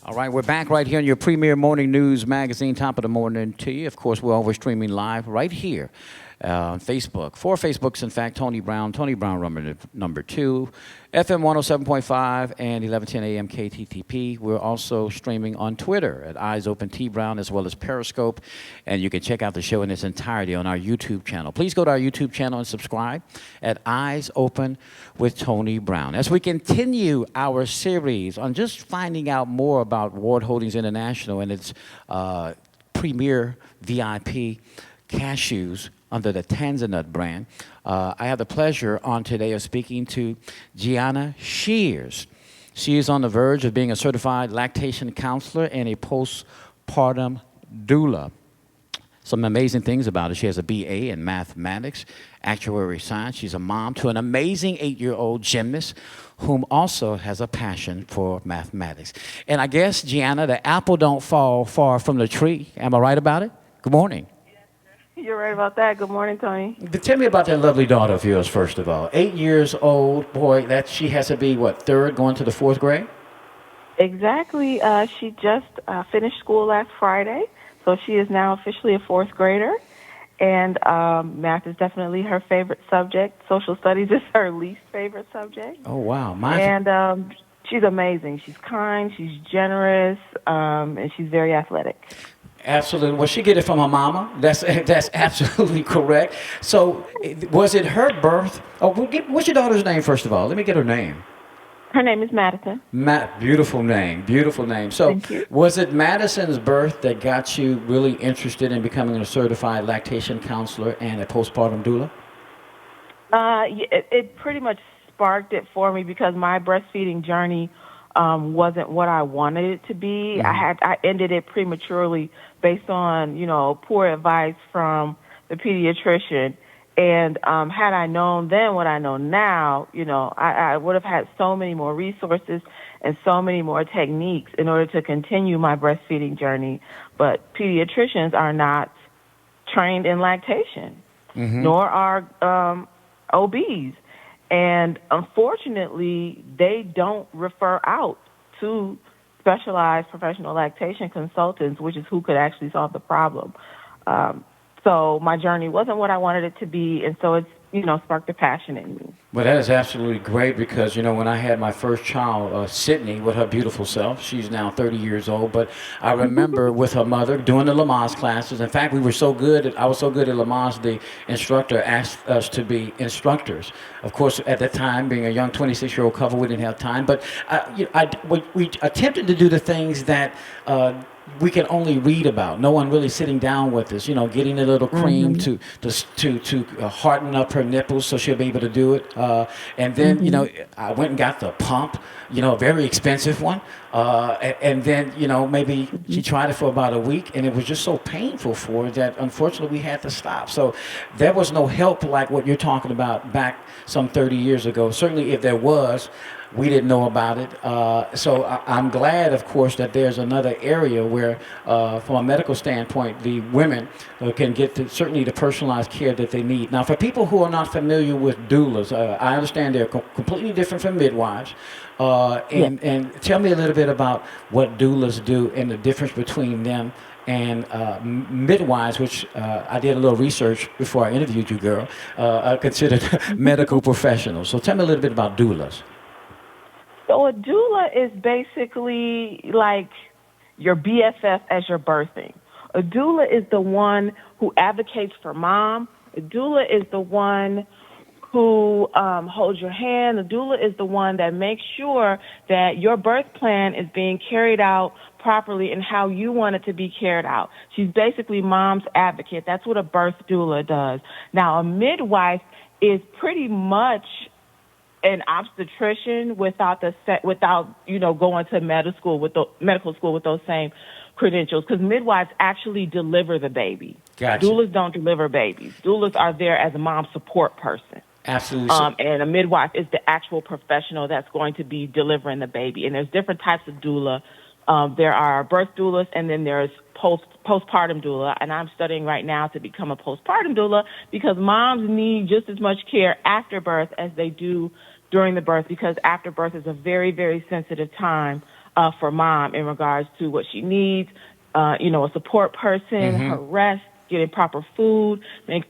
All right, we're back right here on your premier morning news magazine, top of the morning to you. Of course, we're always streaming live right here on Facebook. Four Facebooks, in fact, Tony Brown number 2, FM 107.5 and 1110 AM KTTP. We're also streaming on Twitter at Eyes Open T Brown as well as Periscope. And you can check out the show in its entirety on our YouTube channel. Please go to our YouTube channel and subscribe at Eyes Open with Tony Brown. As we continue our series on just finding out more about Ward Holdings International and its premier VIP Cashews under the TanzaNutz brand. I have the pleasure on today of speaking to GiAnna Cheairs. She is on the verge of being a certified lactation counselor and a postpartum doula. Some amazing things about her. She has a BA in mathematics, actuary science. She's a mom to an amazing 8-year-old gymnast whom also has a passion for mathematics. And I guess, GiAnna, the apple don't fall far from the tree. Am I right about it? Good morning. You're right about that. Good morning, Tony. But tell me about that lovely daughter of yours, first of all. 8 years old, boy, that she has to be, what, third, going to the fourth grade? Exactly. She just finished school last Friday, so she is now officially a fourth grader. And math is definitely her favorite subject. Social studies is her least favorite subject. Oh, wow. And she's amazing. She's kind, she's generous, and she's very athletic. Absolutely. Well, she get it from her mama. That's absolutely correct. So, was it her birth? Oh, what's your daughter's name, first of all? Let me get her name. Her name is Madison. Beautiful name. Beautiful name. So, Thank you. was it Madison's birth that got you really interested in becoming a certified lactation counselor and a postpartum doula? It pretty much sparked it for me because my breastfeeding journey wasn't what I wanted it to be. Mm-hmm. I ended it prematurely based on, poor advice from the pediatrician. And had I known then what I know now, I would have had so many more resources and so many more techniques in order to continue my breastfeeding journey. But pediatricians are not trained in lactation, nor are OBs. And unfortunately, they don't refer out to specialized professional lactation consultants, which is who could actually solve the problem. So my journey wasn't what I wanted it to be, and so it's, sparked a passion in me. Well, that is absolutely great because, when I had my first child, Sydney, with her beautiful self, she's now 30 years old, but I remember with her mother doing the Lamaze classes. In fact, I was so good at Lamaze, the instructor asked us to be instructors. Of course, at that time, being a young 26-year-old couple, we didn't have time, but we attempted to do the things that we can only read about. No one really sitting down with us, getting a little cream to harden up her nipples so she'll be able to do it. And then, I went and got the pump, a very expensive one. And then, maybe she tried it for about a week and it was just so painful for her that unfortunately we had to stop. So there was no help like what you're talking about back some 30 years ago. Certainly if there was, we didn't know about it. So I'm glad, of course, that there's another area where, from a medical standpoint, the women can get certainly the personalized care that they need. Now, for people who are not familiar with doulas, I understand they're completely different from midwives. And tell me a little bit about what doulas do and the difference between them and midwives, which I did a little research before I interviewed you, girl, are considered medical professionals. So tell me a little bit about doulas. So a doula is basically like your BFF as you're birthing. A doula is the one who advocates for mom. A doula is the one who holds your hand. A doula is the one that makes sure that your birth plan is being carried out properly and how you want it to be carried out. She's basically mom's advocate. That's what a birth doula does. Now, a midwife is pretty much an obstetrician without going to medical school with those same credentials, because midwives actually deliver the baby. Gotcha. Doulas don't deliver babies. Doulas are there as a mom support person. Absolutely. And a midwife is the actual professional that's going to be delivering the baby. And there's different types of doula. There are birth doulas, and then there's postpartum doula, and I'm studying right now to become a postpartum doula because moms need just as much care after birth as they do during the birth, because after birth is a very, very sensitive time for mom in regards to what she needs, a support person, her rest, getting proper food,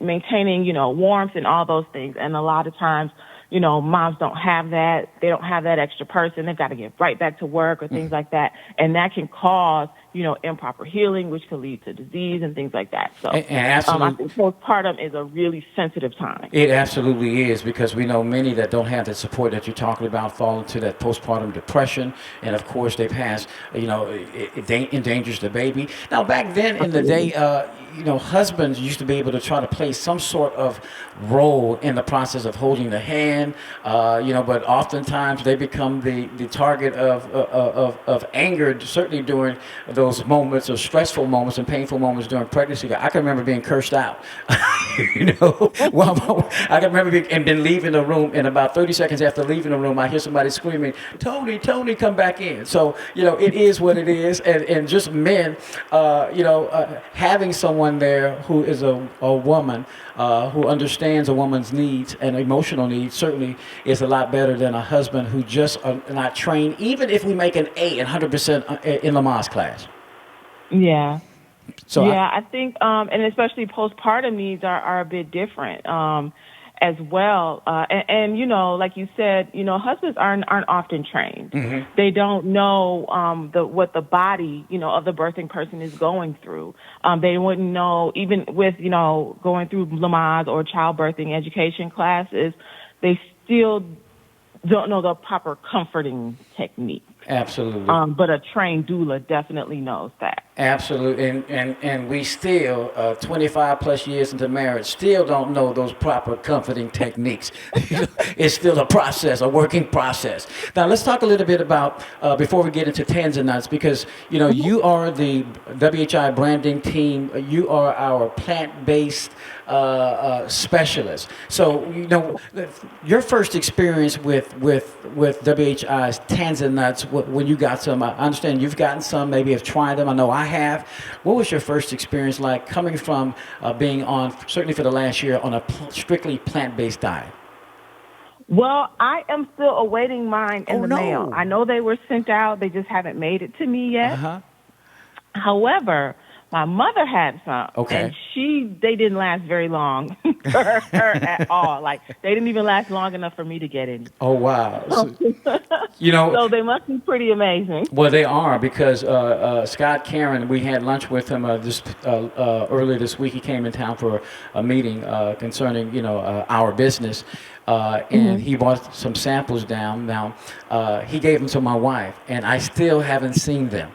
maintaining, warmth and all those things. And a lot of times, moms don't have that. They don't have that extra person. They've got to get right back to work or things like that. And that can cause, improper healing, which can lead to disease and things like that. So I think postpartum is a really sensitive time. It absolutely is, because we know many that don't have the support that you're talking about fall into that postpartum depression. And, of course, they pass, it endangers the baby. Now, back then in the day, husbands used to be able to try to play some sort of role in the process of holding the hand, but oftentimes they become the target of anger, certainly during those moments of stressful moments and painful moments during pregnancy. I can remember being cursed out, I can remember been leaving the room, and about 30 seconds after leaving the room, I hear somebody screaming, Tony, come back in. So, it is what it is, and just men, having someone there who is a woman who understands a woman's needs and emotional needs certainly is a lot better than a husband who just are not trained, even if we make an A and 100% in Lamar's class. Yeah. So I think, and especially postpartum needs are a bit different as well. And like you said, husbands aren't often trained. They don't know what the body, of the birthing person is going through. They wouldn't know, even with, going through Lamaze or childbirthing education classes, they still don't know the proper comforting technique. Absolutely. But a trained doula definitely knows that. Absolutely. And we still, 25 plus years into marriage, still don't know those proper comforting techniques. It's still a process, a working process. Now, let's talk a little bit about, before we get into TanzaNutz, because, you are the WHI branding team. You are our plant-based specialist. So, your first experience with WHI's TanzaNutz, when you got some, I understand you've gotten some, maybe have tried them. I know I have. What was your first experience like coming from being on, certainly for the last year, on a strictly plant-based diet? Well, I am still awaiting mine in the mail. I know they were sent out. They just haven't made it to me yet. However, my mother had some, and they didn't last very long for her at all. Like, they didn't even last long enough for me to get any. Oh, wow. So, so they must be pretty amazing. Well, they are, because Scott Karen, we had lunch with him earlier this week. He came in town for a meeting concerning, our business. And he brought some samples down. Now, he gave them to my wife, and I still haven't seen them.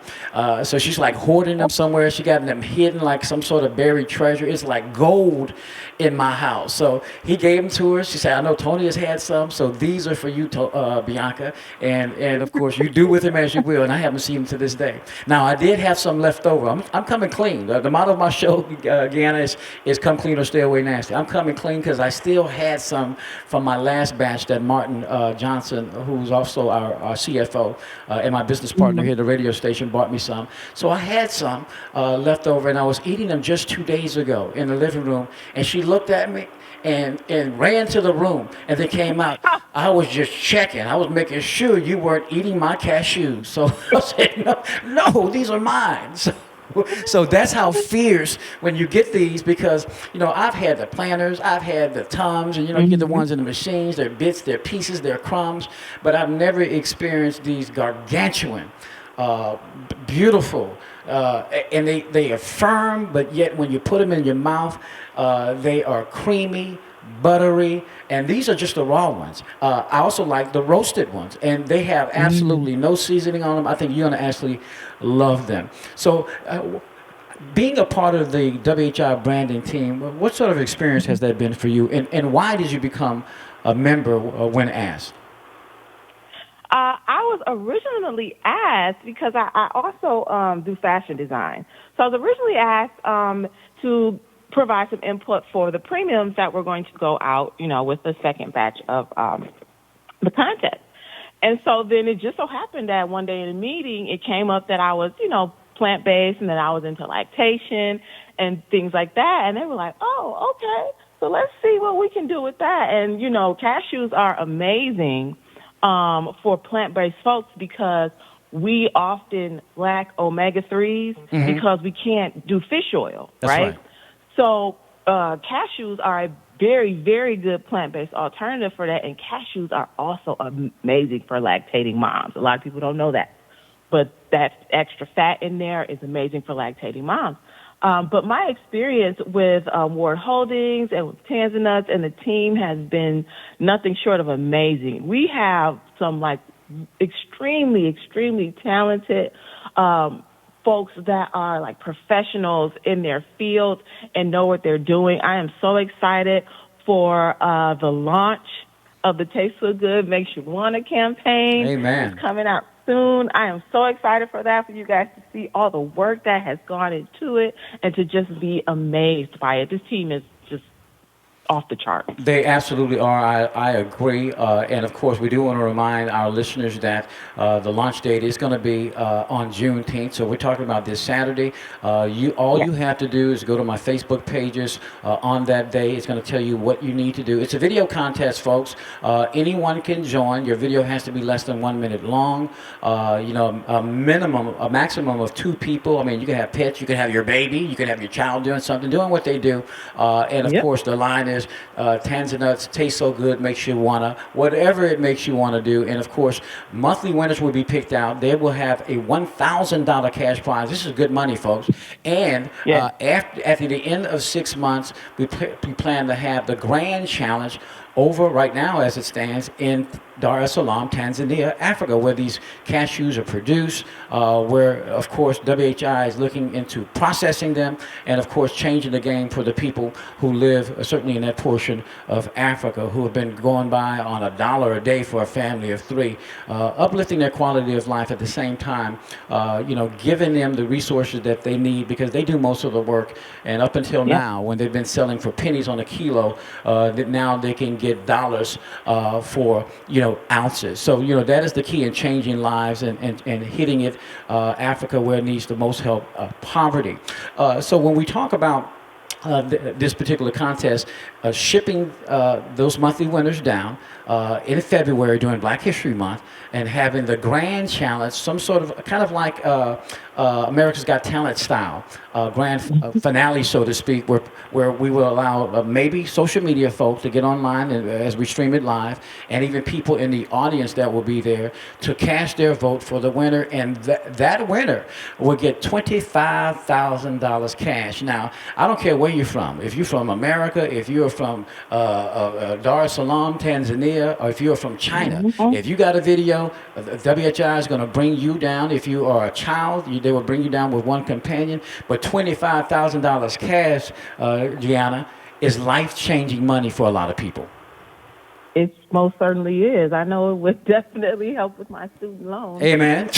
So she's like hoarding them somewhere. She got them hidden like some sort of buried treasure. It's like gold in my house. So he gave them to her. She said, I know Tony has had some, so these are for you, Bianca. And of course, you do with them as you will, and I haven't seen them to this day. Now, I did have some left over. I'm coming clean. The motto of my show, GiAnna, is come clean or stay away nasty. I'm coming clean because I still had some from my last batch that Martin Johnson, who's also our CFO and my business partner here at the radio station, bought me some. So I had some left over, and I was eating them just 2 days ago in the living room, and she looked at me and ran to the room and then came out. I was just checking. I was making sure you weren't eating my cashews. So I said, no, these are mine. So that's how fierce when you get these, because, I've had the planters, I've had the Tums, and, you get the ones in the machines, they're bits, they're pieces, they're crumbs, but I've never experienced these gargantuan, beautiful, and they are firm, but yet when you put them in your mouth, they are creamy, buttery, and these are just the raw ones. I also like the roasted ones, and they have absolutely no seasoning on them. I think you're going to actually love them. So being a part of the WHI branding team, what sort of experience has that been for you, and why did you become a member when asked? I was originally asked because I also do fashion design. So I was originally asked to provide some input for the premiums that were going to go out, with the second batch of the contest. And so then it just so happened that one day in a meeting, it came up that I was, plant-based, and that I was into lactation and things like that. And they were like, oh, okay, so let's see what we can do with that. And, cashews are amazing for plant-based folks because we often lack omega-3s because we can't do fish oil, That's right. So cashews are a very, very good plant-based alternative for that, and cashews are also amazing for lactating moms. A lot of people don't know that, but that extra fat in there is amazing for lactating moms. But my experience with Ward Holdings and with TanzaNutz and the team has been nothing short of amazing. We have some extremely, extremely talented folks that are like professionals in their field and know what they're doing. I am so excited for the launch of the Taste So Good Makes You Wanna campaign. Amen. It's coming out soon. I am so excited for that, for you guys to see all the work that has gone into it and to just be amazed by it. This team is just off the chart. They absolutely are. I agree. And of course, we do want to remind our listeners that the launch date is going to be on Juneteenth. So we're talking about this Saturday. You have to do is go to my Facebook pages on that day. It's going to tell you what you need to do. It's a video contest, folks. Anyone can join. Your video has to be less than 1 minute long. A maximum of 2 people. I mean, you can have pets. You can have your baby. You can have your child doing something, doing what they do. And of course, the line is TanzaNutz, taste so good, makes you wanna, whatever it makes you want to do. And of course, monthly winners will be picked out. They will have a $1,000 cash prize. This is good money, folks. And after the end of 6 months, we plan to have the grand challenge over right now as it stands in Dar es Salaam, Tanzania, Africa, where these cashews are produced, where, of course, WHI is looking into processing them and, of course, changing the game for the people who live, certainly in that portion of Africa, who have been going by on $1 a day for a family of 3, uplifting their quality of life at the same time, giving them the resources that they need because they do most of the work. And up until now, when they've been selling for pennies on a kilo, that now they can get dollars for, ounces. So, that is the key in changing lives and hitting it, Africa where it needs the most help, poverty. So when we talk about this particular contest, shipping those monthly winners down in February during Black History Month and having the grand challenge, some sort of kind of like America's Got Talent style, grand finale, so to speak, where we will allow maybe social media folks to get online and, as we stream it live, and even people in the audience that will be there to cast their vote for the winner, and that winner will get $25,000 cash. Now, I don't care where you're from. If you're from America, if you're from Dar es Salaam, Tanzania, or if you're from China, if you got a video, WHI is going to bring you down. If you are a child, they will bring you down with one companion. But $25,000 cash, GiAnna, is life-changing money for a lot of people. It most certainly is. I know it would definitely help with my student loans. Amen.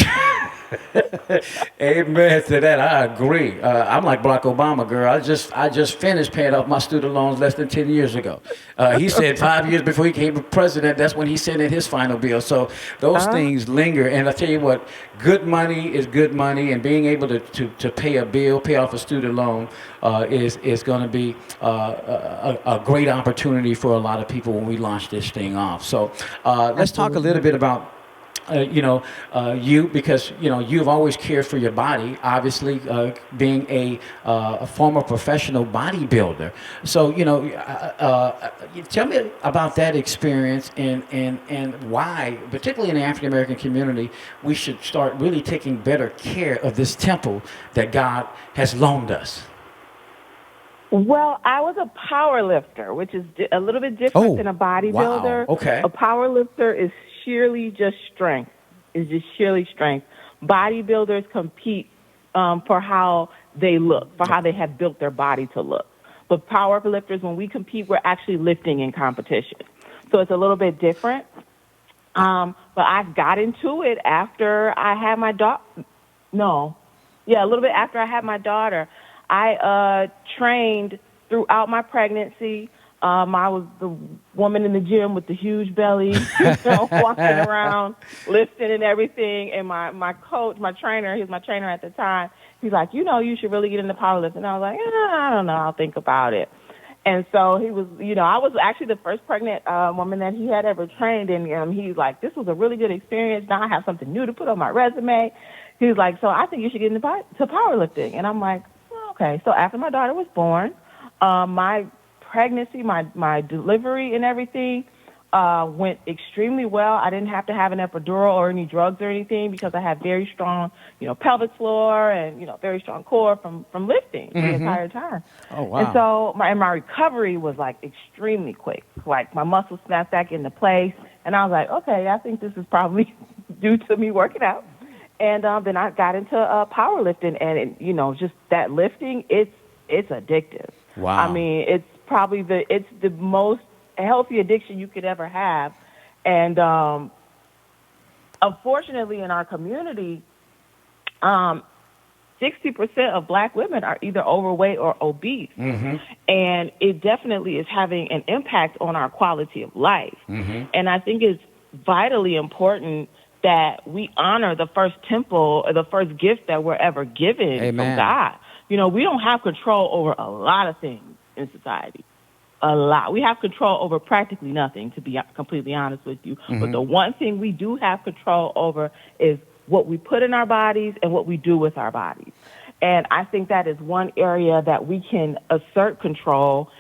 Amen to that. I agree. I'm like Barack Obama, girl. I just finished paying off my student loans less than 10 years ago. He said 5 years before he became president, that's when he sent in his final bill. So those things linger. And I tell you what, good money is good money, and being able to pay a bill, pay off a student loan, is going to be a great opportunity for a lot of people when we launch this thing off. So let's talk a little bit about you, because you've always cared for your body, obviously, being a former professional bodybuilder. So tell me about that experience and why, particularly in the African American community, we should start really taking better care of this temple that God has loaned us. Well, I was a power lifter, which is a little bit different than a bodybuilder. Wow. Okay. A power lifter is sheerly just strength. It's just sheerly strength. Bodybuilders compete for how they look, for how they have built their body to look. But power lifters, when we compete, we're actually lifting in competition. So it's a little bit different. But I got into it after I had my daughter. A little bit after I had my daughter. I trained throughout my pregnancy. I was the woman in the gym with the huge belly, walking around, lifting and everything. And my coach, my trainer, he was my trainer at the time, he's like, you should really get into powerlifting. And I was like, I don't know, I'll think about it. And so he was, I was actually the first pregnant woman that he had ever trained. And he's like, this was a really good experience. Now I have something new to put on my resume. He was like, so I think you should get into powerlifting. And I'm like, well, okay. So after my daughter was born, my pregnancy, my delivery and everything went extremely well. I didn't have to have an epidural or any drugs or anything because I had very strong, pelvic floor and, very strong core from lifting the entire time. Oh, wow. And so my recovery was like extremely quick. Like my muscles snapped back into place. And I was like, okay, I think this is probably due to me working out. And then I got into powerlifting, and just that lifting, it's addictive. Wow. I mean, it's probably the most healthy addiction you could ever have. And unfortunately, in our community, 60% of Black women are either overweight or obese, and it definitely is having an impact on our quality of life. And I think it's vitally important that we honor the first temple, or the first gift that we're ever given from God. We don't have control over a lot of things in society. A lot. We have control over practically nothing, to be completely honest with you. But the one thing we do have control over is what we put in our bodies and what we do with our bodies. And I think that is one area that we can assert control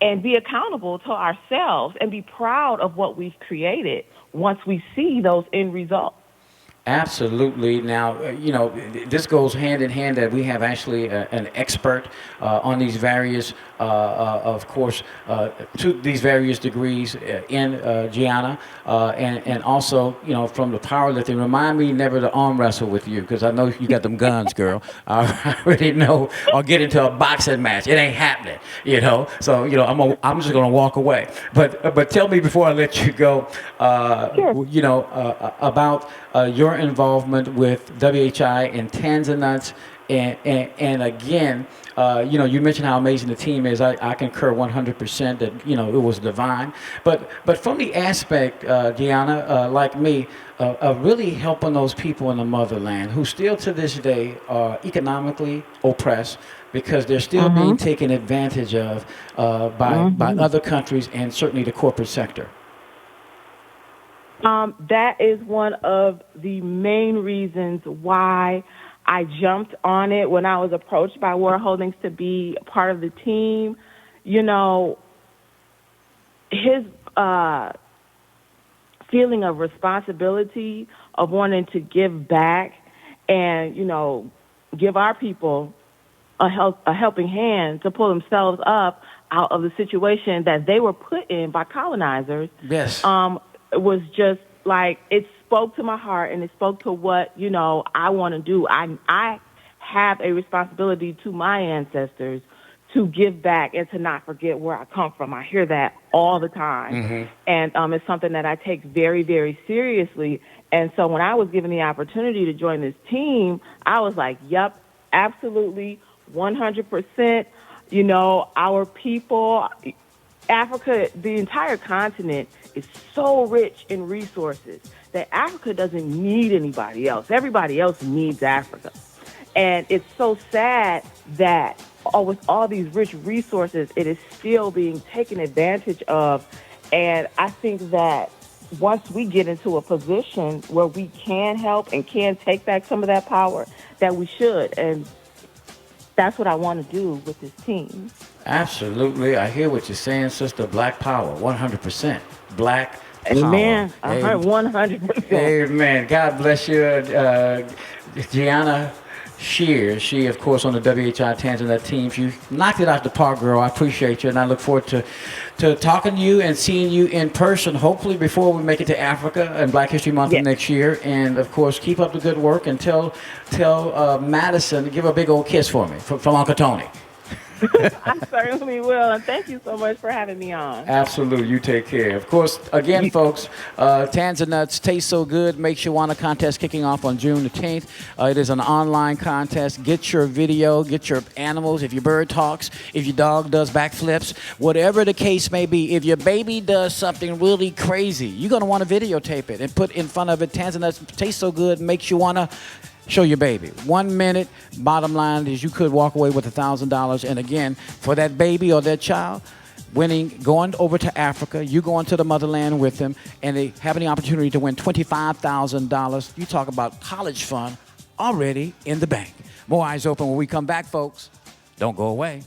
and be accountable to ourselves and be proud of what we've created once we see those end results. Absolutely. Now, this goes hand in hand that we have actually an expert on these various, of course, to these various degrees in GiAnna, and also, from the powerlifting. Remind me never to arm wrestle with you, because I know you got them guns, girl. I already know. I'll get into a boxing match. It ain't happening, So, I'm just gonna walk away. But tell me before I let you go, Sure. about your involvement with WHI and TanzaNutz, and again, you mentioned how amazing the team is. I concur 100% that it was divine. But from the aspect, GiAnna, like me, of really helping those people in the motherland who still to this day are economically oppressed because they're still being taken advantage of by other countries and certainly the corporate sector. That is one of the main reasons why I jumped on it when I was approached by World Holdings to be part of the team. His feeling of responsibility, of wanting to give back and, give our people a helping hand to pull themselves up out of the situation that they were put in by colonizers. Yes. Was just like, it spoke to my heart and it spoke to what, I want to do. I have a responsibility to my ancestors to give back and to not forget where I come from. I hear that all the time. And it's something that I take very, very seriously. And so when I was given the opportunity to join this team, I was like, yep, absolutely, 100%. Our people, Africa, the entire continent is so rich in resources that Africa doesn't need anybody else. Everybody else needs Africa. And it's so sad that with all these rich resources, it is still being taken advantage of. And I think that once we get into a position where we can help and can take back some of that power, that we should. And that's what I want to do with this team. Absolutely. I hear what you're saying, sister. Black power, 100%. Black power. Amen. 100%. Amen. God bless you. GiAnna Cheairs. She, of course, on the WHI TanzaNutz team. You knocked it out the park, girl. I appreciate you, and I look forward to talking to you and seeing you in person, hopefully before we make it to Africa and Black History Month of next year. And, of course, keep up the good work and tell Madison to give a big old kiss for me from Uncle Tony. I certainly will, and thank you so much for having me on. Absolutely. You take care. Of course, again, folks, TanzaNutz Taste So Good Makes You Want a contest kicking off on June the 10th. It is an online contest. Get your video, get your animals. If your bird talks, if your dog does backflips, whatever the case may be, if your baby does something really crazy, you're going to want to videotape it and put in front of it. TanzaNutz Taste So Good Makes You Want to show your baby. 1 minute, bottom line is you could walk away with $1,000. And again, for that baby or that child, going over to Africa, you going to the motherland with them, and they having the opportunity to win $25,000. You talk about college fund already in the bank. More Eyes Open when we come back, folks. Don't go away.